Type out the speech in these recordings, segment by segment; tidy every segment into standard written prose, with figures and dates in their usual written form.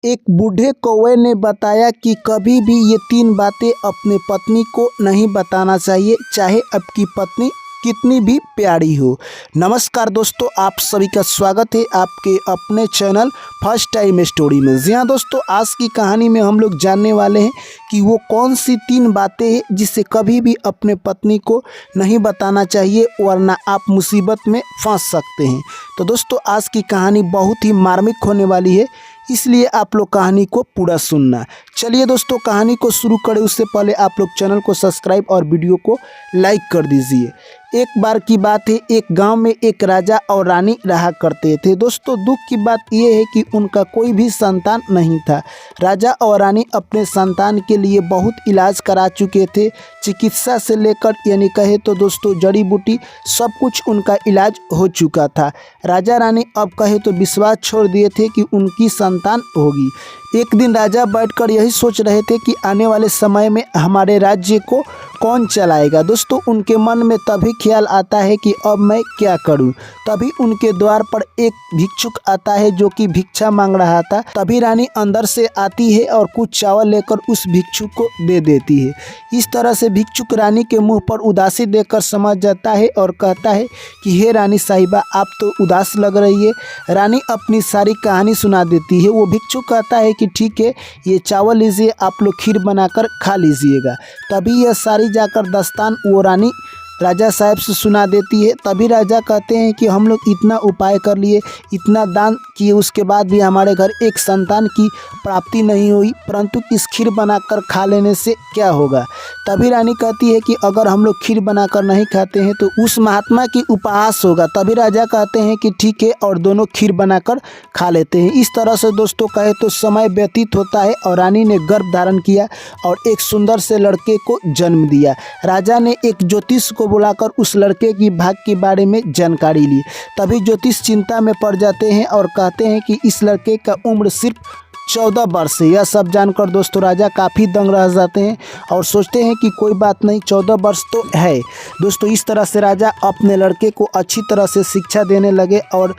एक बूढ़े कौवे ने बताया कि कभी भी ये 3 बातें अपने पत्नी को नहीं बताना चाहिए, चाहे आपकी पत्नी कितनी भी प्यारी हो। नमस्कार दोस्तों, आप सभी का स्वागत है आपके अपने चैनल फर्स्ट टाइम स्टोरी में। जी हाँ दोस्तों, आज की कहानी में हम लोग जानने वाले हैं कि वो कौन सी 3 बातें हैं जिसे कभी भी अपने पत्नी को नहीं बताना चाहिए, वरना आप मुसीबत में फंस सकते हैं। तो दोस्तों, आज की कहानी बहुत ही मार्मिक होने वाली है, इसलिए आप लोग कहानी को पूरा सुनना। चलिए दोस्तों, कहानी को शुरू करें उससे पहले आप लोग चैनल को सब्सक्राइब और वीडियो को लाइक कर दीजिए। एक बार की बात है, एक गांव में एक राजा और रानी रहा करते थे। दोस्तों, दुख की बात यह है कि उनका कोई भी संतान नहीं था। राजा और रानी अपने संतान के लिए बहुत इलाज करा चुके थे, चिकित्सा से लेकर यानी कहे तो दोस्तों जड़ी बूटी सब कुछ उनका इलाज हो चुका था। राजा रानी अब कहे तो विश्वास छोड़ दिए थे कि उनकी संतान होगी। एक दिन राजा बैठकर यही सोच रहे थे कि आने वाले समय में हमारे राज्य को कौन चलाएगा। दोस्तों, उनके मन में तभी ख्याल आता है कि अब मैं क्या करूं। तभी उनके द्वार पर एक भिक्षुक आता है जो कि भिक्षा मांग रहा था। तभी रानी अंदर से आती है और कुछ चावल लेकर उस भिक्षुक को दे देती है। इस तरह से भिक्षुक रानी के मुंह पर उदासी देखकर समझ जाता है और कहता है कि हे रानी साहिबा, आप तो उदास लग रही है। रानी अपनी सारी कहानी सुना देती है। वो भिक्षुक कहता है कि ठीक है, ये चावल लीजिए, आप लोग खीर बनाकर खा लीजिएगा। तभी यह सारी जाकर दस्तान वो रानी राजा साहब से सुना देती है। तभी राजा कहते हैं कि हम लोग इतना उपाय कर लिए, इतना दान किए, उसके बाद भी हमारे घर एक संतान की प्राप्ति नहीं हुई, परंतु इस खीर बनाकर खा लेने से क्या होगा। तभी रानी कहती है कि अगर हम लोग खीर बनाकर नहीं खाते हैं तो उस महात्मा की उपहास होगा। तभी राजा कहते हैं कि ठीक है, और दोनों खीर बनाकर खा लेते हैं। इस तरह से दोस्तों कहे तो समय व्यतीत होता है और रानी ने गर्भ धारण किया और एक सुंदर से लड़के को जन्म दिया। राजा ने एक ज्योतिष को बुलाकर उस लड़के की भाग्य के बारे में जानकारी ली। तभी ज्योतिष चिंता में पड़ जाते हैं और कहते हैं कि इस लड़के का उम्र सिर्फ 14 वर्ष है। यह सब जानकर दोस्तों राजा काफ़ी दंग रह जाते हैं और सोचते हैं कि कोई बात नहीं, 14 वर्ष तो है। दोस्तों, इस तरह से राजा अपने लड़के को अच्छी तरह से शिक्षा देने लगे और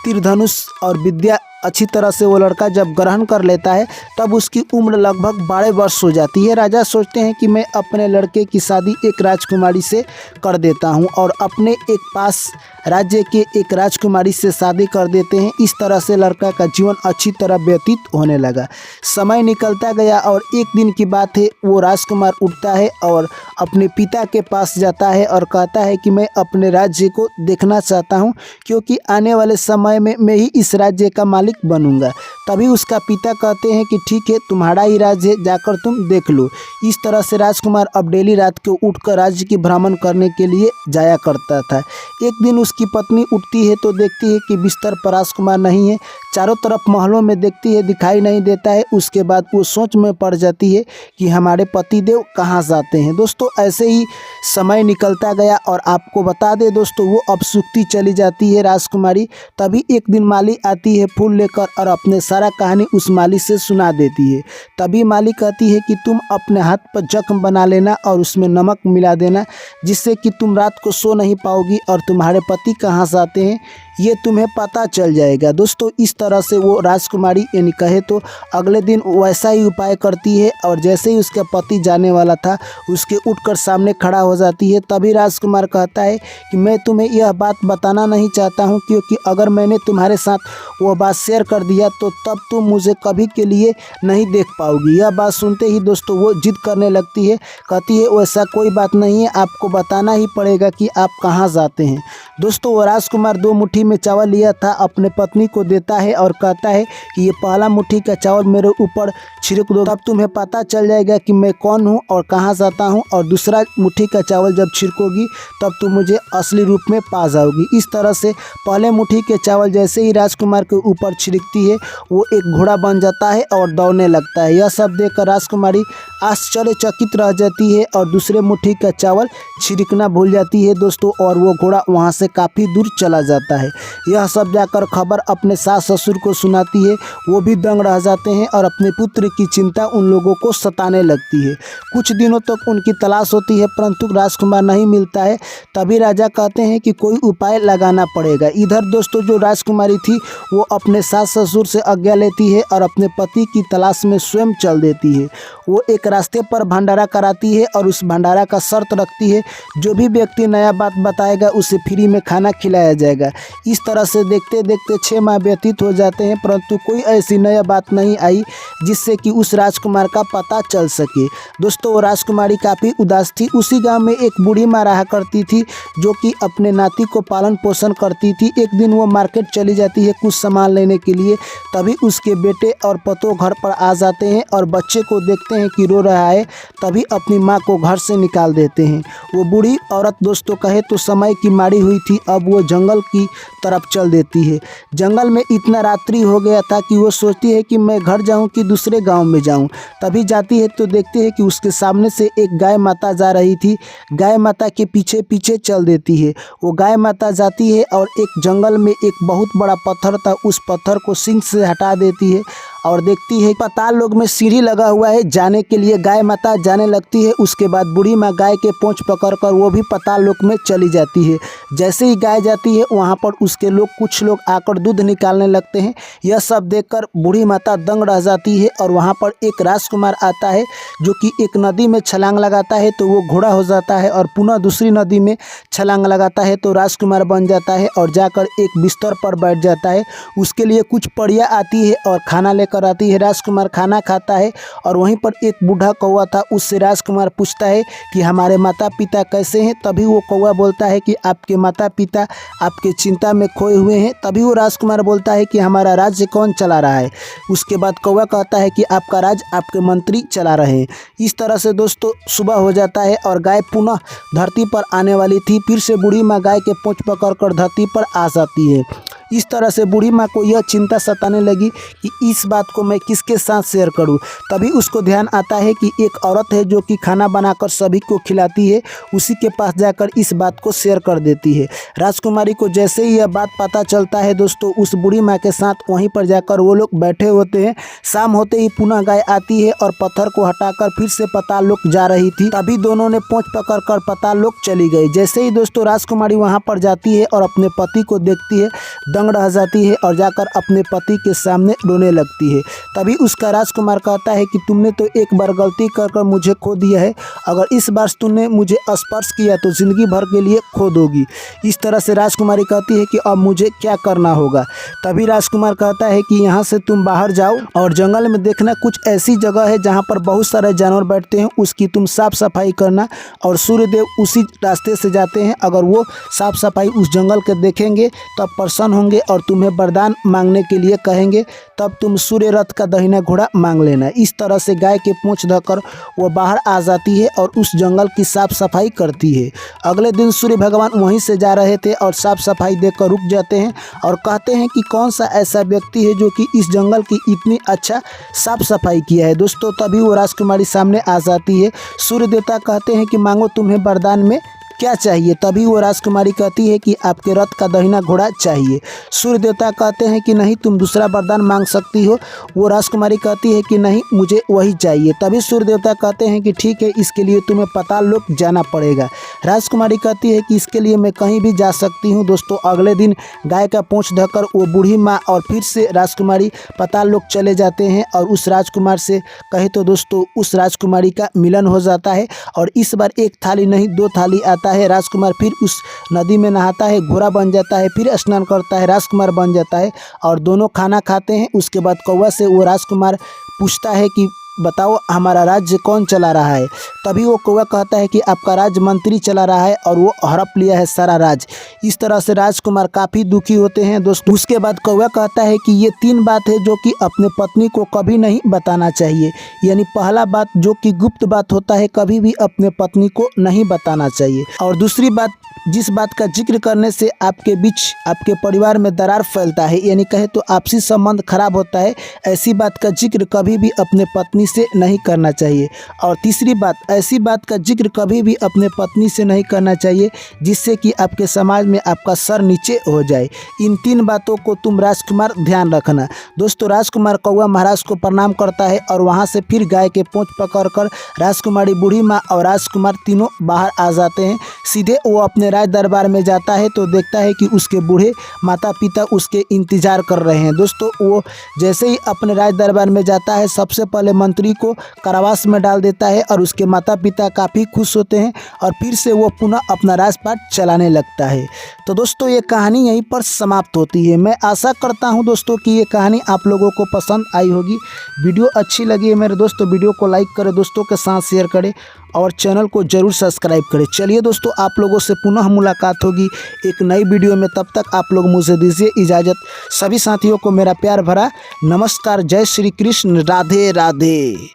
तीर धनुष और विद्या अच्छी तरह से वो लड़का जब ग्रहण कर लेता है तब उसकी उम्र लगभग 12 वर्ष हो जाती है। राजा सोचते हैं कि मैं अपने लड़के की शादी एक राजकुमारी से कर देता हूं और अपने एक पास राज्य के एक राजकुमारी से शादी कर देते हैं। इस तरह से लड़का का जीवन अच्छी तरह व्यतीत होने लगा। समय निकलता गया और एक दिन की बात है, वो राजकुमार उठता है और अपने पिता के पास जाता है और कहता है कि मैं अपने राज्य को देखना चाहता हूँ, क्योंकि आने वाले समय में मैं ही इस राज्य का मालिक बनूंगा। तभी उसका पिता कहते हैं कि ठीक है, तुम्हारा ही राज्य है, जाकर तुम देख लो। इस तरह से राजकुमार अब डेली रात को उठकर राज्य की भ्रमण करने के लिए जाया करता था। एक दिन उसकी पत्नी उठती है तो देखती है कि बिस्तर पर राजकुमार नहीं है। चारों तरफ महलों में देखती है, दिखाई नहीं देता है। उसके बाद वो सोच में पड़ जाती है कि हमारे पतिदेव कहाँ जाते हैं। दोस्तों, ऐसे ही समय निकलता गया और आपको बता दें दोस्तों, वो अब सूखती चली जाती है राजकुमारी। तभी एक दिन माली आती है फूल लेकर और अपने सारा कहानी उस माली से सुना देती है। तभी माली कहती है कि तुम अपने हाथ पर जख्म बना लेना और उसमें नमक मिला देना, जिससे कि तुम रात को सो नहीं पाओगी और तुम्हारे पति कहाँ जाते हैं ये तुम्हें पता चल जाएगा। दोस्तों, इस तरह से वो राजकुमारी यानी कहे तो अगले दिन वैसा ही उपाय करती है और जैसे ही उसका पति जाने वाला था उसके उठकर सामने खड़ा हो जाती है। तभी राजकुमार कहता है कि मैं तुम्हें यह बात बताना नहीं चाहता हूँ, क्योंकि अगर मैंने तुम्हारे साथ वो बात शेयर कर दिया तो तब तुम मुझे कभी के लिए नहीं देख पाओगी। यह बात सुनते ही दोस्तों वो जिद करने लगती है, कहती है वैसा कोई बात नहीं है, आपको बताना ही पड़ेगा कि आप कहाँ जाते हैं। दोस्तों, वो राजकुमार 2 मुट्ठी में चावल लिया था अपने पत्नी को देता है और कहता है कि ये पहला मुट्ठी का चावल मेरे ऊपर छिड़क दो, तब तुम्हें पता चल जाएगा कि मैं कौन हूँ और कहाँ जाता हूँ, और दूसरा मुट्ठी का चावल जब छिड़कोगी तब तुम मुझे असली रूप में पा जाओगी। इस तरह से पहले मुट्ठी के चावल जैसे ही राजकुमार के ऊपर छिड़कती है वो एक घोड़ा बन जाता है और दौड़ने लगता है। यह सब देखकर राजकुमारी आश्चर्यचकित रह जाती है और दूसरे मुट्ठी का चावल छिड़कना भूल जाती है दोस्तों, और वो घोड़ा वहाँ से काफ़ी दूर चला जाता है। यह सब जाकर खबर अपने सास ससुर को सुनाती है। वो भी दंग रह जाते हैं और अपने पुत्र की चिंता उन लोगों को सताने लगती है। कुछ दिनों तक उनकी तलाश होती है परंतु राजकुमार नहीं मिलता है। तभी राजा कहते हैं कि कोई उपाय लगाना पड़ेगा। इधर दोस्तों जो राजकुमारी थी वो अपने सास ससुर से आज्ञा लेती है और अपने पति की तलाश में स्वयं चल देती है। वो एक रास्ते पर भंडारा कराती है और उस भंडारा का शर्त रखती है जो भी व्यक्ति नया बात बताएगा उसे फ्री में खाना खिलाया जाएगा। इस तरह से देखते देखते 6 माह व्यतीत हो जाते हैं परंतु कोई ऐसी नया बात नहीं आई जिससे कि उस राजकुमार का पता चल सके। दोस्तों वो राजकुमारी काफ़ी उदास थी। उसी गांव में एक बूढ़ी माँ रहा करती थी जो कि अपने नाती को पालन पोषण करती थी। एक दिन वो मार्केट चली जाती है कुछ सामान लेने के लिए। तभी उसके बेटे और पतोह घर पर आ जाते हैं और बच्चे को देखते हैं कि रो रहा है। तभी अपनी माँ को घर से निकाल देते हैं। वो बूढ़ी औरत दोस्तों कहे तो समय की मारी हुई थी। अब वो जंगल की तरफ चल देती है। जंगल में इतना रात्रि हो गया था कि वो सोचती है कि मैं घर जाऊं कि दूसरे गांव में जाऊं। तभी जाती है तो देखती है कि उसके सामने से एक गाय माता जा रही थी। गाय माता के पीछे पीछे चल देती है। वो गाय माता जाती है और एक जंगल में एक बहुत बड़ा पत्थर था, उस पत्थर को सींग से हटा देती है और देखती है पाताल लोक में सीढ़ी लगा हुआ है जाने के लिए। गाय माता जाने लगती है। उसके बाद बूढ़ी माँ गाय के पूंछ पकड़कर वो भी पाताल लोक में चली जाती है। जैसे ही गाय जाती है वहाँ पर उसके लोग कुछ लोग आकर दूध निकालने लगते हैं। यह सब देखकर बूढ़ी माता दंग रह जाती है और वहाँ पर एक राजकुमार आता है जो कि एक नदी में छलांग लगाता है तो वो घोड़ा हो जाता है और पुनः दूसरी नदी में छलांग लगाता है तो राजकुमार बन जाता है और जाकर एक बिस्तर पर बैठ जाता है। उसके लिए कुछ परियां आती है और खाना लेकर आती है। राजकुमार खाना खाता है और वहीं पर एक बूढ़ा कौवा था। उससे राजकुमार पूछता है कि हमारे माता पिता कैसे हैं। तभी वो कौवा बोलता है कि आपके माता पिता आपके चिंता में खोए हुए हैं। तभी वो राजकुमार बोलता है कि हमारा राज्य कौन चला रहा है। उसके बाद कौवा कहता है कि आपका राज आपके मंत्री चला रहे हैं। इस तरह से दोस्तों सुबह हो जाता है और गाय पुनः धरती पर आने वाली थी। फिर से बूढ़ी माँ गाय के पूंछ पकड़कर धरती पर आ जाती है। इस तरह से बूढ़ी माँ को यह चिंता सताने लगी कि इस बात को मैं किसके साथ शेयर करूं। तभी उसको ध्यान आता है कि एक औरत है जो कि खाना बनाकर सभी को खिलाती है। उसी के पास जाकर इस बात को शेयर कर देती है। राजकुमारी को जैसे ही यह बात पता चलता है दोस्तों उस बूढ़ी माँ के साथ वहीं पर जाकर वो लोग बैठे होते हैं। शाम होते ही पुनः गाय आती है और पत्थर को हटाकर फिर से पाताल लोक जा रही थी। तभी दोनों ने पूंछ पकड़कर पाताल लोक चली गई। जैसे ही दोस्तों राजकुमारी वहाँ पर जाती है और अपने पति को देखती है दंग रह जाती है और जाकर अपने पति के सामने रोने लगती है। तभी उसका राजकुमार कहता है कि तुमने तो एक बार गलती कर मुझे खो दिया है। अगर इस बार तुमने मुझे स्पर्श किया तो जिंदगी भर के लिए खो दोगी। इस तरह से राजकुमारी कहती है कि अब मुझे क्या करना होगा। तभी राजकुमार कहता है कि यहाँ से तुम बाहर जाओ और जंगल में देखना कुछ ऐसी जगह है जहाँ पर बहुत सारे जानवर बैठते हैं, उसकी तुम साफ सफाई करना। और सूर्यदेव उसी रास्ते से जाते हैं। अगर वो साफ सफाई उस जंगल के देखेंगे तब प्रसन्न होंगे और तुम्हें वरदान मांगने के लिए कहेंगे। तब तुम सूर्य रथ का दहिना घोड़ा मांग लेना। इस तरह से गाय के पूंछ धोकर वो बाहर आ जाती है और उस जंगल की साफ सफाई करती है। अगले दिन सूर्य भगवान वहीं से जा रहे थे और साफ सफाई देखकर रुक जाते हैं और कहते हैं कि कौन सा ऐसा व्यक्ति है जो कि इस जंगल की इतनी अच्छा साफ सफाई किया है। दोस्तों तभी वो राजकुमारी सामने आ जाती है। सूर्य देवता कहते हैं कि मांगो तुम्हें वरदान में क्या चाहिए। तभी वो राजकुमारी कहती है कि आपके रथ का दहिना घोड़ा चाहिए। सूर्य देवता कहते हैं कि नहीं तुम दूसरा वरदान मांग सकती हो। वो राजकुमारी कहती है कि नहीं मुझे वही चाहिए। तभी सूर्य देवता कहते हैं कि ठीक है इसके लिए तुम्हें पाताल लोक जाना पड़ेगा। राजकुमारी कहती है कि इसके लिए मैं कहीं भी जा सकती हूँ। दोस्तों अगले दिन गाय का पूंछ धोकर वो बूढ़ी माँ और फिर से राजकुमारी पाताल लोक चले जाते हैं और उस राजकुमार से कहे तो दोस्तों उस राजकुमारी का मिलन हो जाता है। और इस बार एक थाली नहीं 2 थाली आता है। राजकुमार फिर उस नदी में नहाता है, घोड़ा बन जाता है, फिर स्नान करता है, राजकुमार बन जाता है और दोनों खाना खाते हैं। उसके बाद कौवा से वो राजकुमार पूछता है कि बताओ हमारा राज्य कौन चला रहा है। तभी वो कौवा कहता है कि आपका राज्य मंत्री चला रहा है और वो हड़प लिया है सारा राज। इस तरह से राजकुमार काफ़ी दुखी होते हैं दोस्तों। उसके बाद कौवा कहता है कि ये 3 बात है जो कि अपने पत्नी को कभी नहीं बताना चाहिए। यानी पहला बात जो कि गुप्त बात होता है कभी भी अपने पत्नी को नहीं बताना चाहिए। और दूसरी बात जिस बात का जिक्र करने से आपके बीच आपके परिवार में दरार फैलता है, यानी कहे तो आपसी संबंध खराब होता है, ऐसी बात का जिक्र कभी भी अपने पत्नी से नहीं करना चाहिए। और तीसरी बात, ऐसी बात का जिक्र कभी भी अपने पत्नी से नहीं करना चाहिए जिससे कि आपके समाज में आपका सर नीचे हो जाए। इन 3 बातों को तुम राजकुमार ध्यान रखना। दोस्तों, राजकुमार कौआ महाराज को प्रणाम करता है और वहाँ से फिर गाय के पूंछ पकड़कर राजकुमारी बूढ़ी माँ और राजकुमार तीनों बाहर आ जाते हैं। सीधे वो अपने राज दरबार में जाता है तो देखता है कि उसके बूढ़े माता पिता उसके इंतजार कर रहे हैं। दोस्तों, वो जैसे ही अपने राज दरबार में जाता है सबसे पहले मंत्री को कारावास में डाल देता है और उसके माता पिता काफ़ी खुश होते हैं और फिर से वो पुनः अपना राजपाट चलाने लगता है। तो दोस्तों, ये कहानी यहीं पर समाप्त होती है। मैं आशा करता हूँ दोस्तों कि ये कहानी आप लोगों को पसंद आई होगी। वीडियो अच्छी लगी है मेरे दोस्तों, वीडियो को लाइक करें, दोस्तों के साथ शेयर करें और चैनल को जरूर सब्सक्राइब करें। चलिए दोस्तों, आप लोगों से पुनः मुलाकात होगी एक नई वीडियो में। तब तक आप लोग मुझे दीजिए इजाज़त। सभी साथियों को मेरा प्यार भरा नमस्कार। जय श्री कृष्ण। राधे राधे।